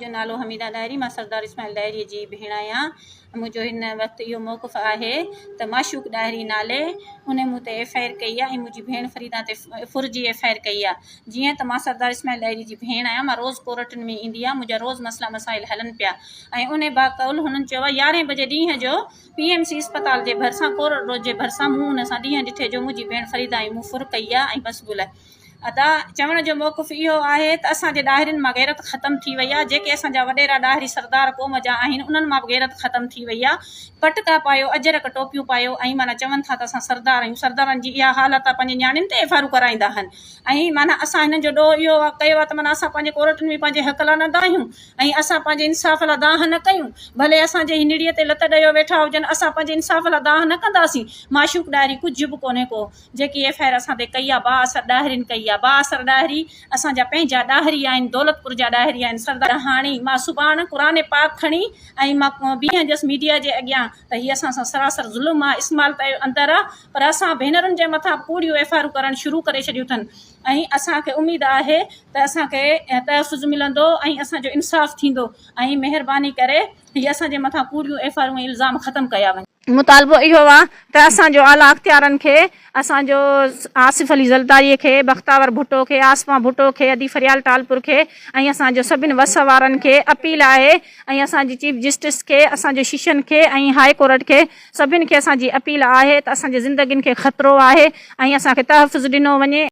मुंहिंजो नालो हमीदा डायरी, मां सरदार इस्माइल डायरी जी भेण आहियां। मुंहिंजो हिन वक़्तु इहो मौक़ुफ़ आहे त माशूक डायरी नाले उन मूं ते FIR कई आहे ऐं मुंहिंजी भेण फरीदा ते फुर जी FIR कई आहे। जीअं त मां सरदार इस्माइल डायरी जी भेण आहियां, मां रोज़ु कोर्टनि में ईंदी आहियां, मुंहिंजा रोज़ु मसइला मसाइल हलनि पिया ऐं उन बाकौल हुननि चयो आहे 11 बजे ॾींहं जो PMC अस्पताल जे भरिसां कोर्ट रोड जे भरिसां मूं हुन सां ॾींहं ॾिठे जो मुंहिंजी भेण फरीदा ऐं मूं फुर कई आहे ऐं मसगुल अदा चवण जो मौक़ुफ़ इहो आहे त असांजे ॾाहिरियुनि मां गैरत ख़तमु थी वई आहे। जेके असांजा वॾेरा ॾाहिरी सरदार क़ौम जा आहिनि उन्हनि मां बि गैरत ख़तमु थी वई आहे। पटका पायो, अजरक टोपियूं पायो ऐं माना चवनि था त असां सरदार आहियूं। सरदारनि जी इहा हालत आहे, पंहिंजे नियाणियुनि ते FIR कराईंदा आहिनि ऐं माना असां हिननि जो ॾोह इहो कयो आहे त माना असां पंहिंजे कोर्टनि में पंहिंजे हक़ लाइ न दाहियूं ऐं असां पंहिंजे इंसाफ़ लाइ दाह न कयूं। भले असांजे निड़ीअ ते लत ॾेयो वेठा हुजनि, असां पंहिंजे इंसाफ़ लाइ दाह न कंदासीं। माशूक डायरी कुझु बि कोन्हे को जेकी FIR असां ते कई आहे बाअसर ॾाहिरियुनि कई आहे। बाअसर ॾाहिरी असांजा पंहिंजा ॾाहिरी आहिनि, दौलतपुर जा ॾाहिरी आहिनि। सरदार हाणी मां सुभाणे क़ुर पाक खणी ऐं मां बीहंदसि मीडिया जे अॻियां त हीअ असां सां सरासर ज़ुल्म आहे। इस्माइल त अंदरि आहे पर असां भेनरुनि जे मथां कूड़ियूं FIR करणु शुरू करे छॾियूं अथनि ऐं असांखे उमेदु आहे त असांखे तहफ़ुज़ मिलंदो ऐं असांजो इंसाफ़ थींदो ऐं महिरबानी करे हीअ असांजे मथां कूड़ियूं FIR ऐं इल्ज़ाम ख़तमु कया वञनि। मुतालबो इहो आहे त असांजो आला अख़्तियारनि खे, असांजो आसिफ़ अली ज़रदारीअ खे, बख़्तावर भुट्टो खे, आसमा भुट्टो खे, अदी फरियाल टालपुर खे ऐं असांजो सभिनि वस वारनि खे अपील आहे ऐं असांजी चीफ जस्टिस खे, असांजे शीशन खे ऐं हाई कोर्ट खे सभिनि खे असांजी अपील आहे त असांजे ज़िंदगियुनि खे ख़तरो आहे ऐं असांखे तहफ़ुज़ ॾिनो वञे।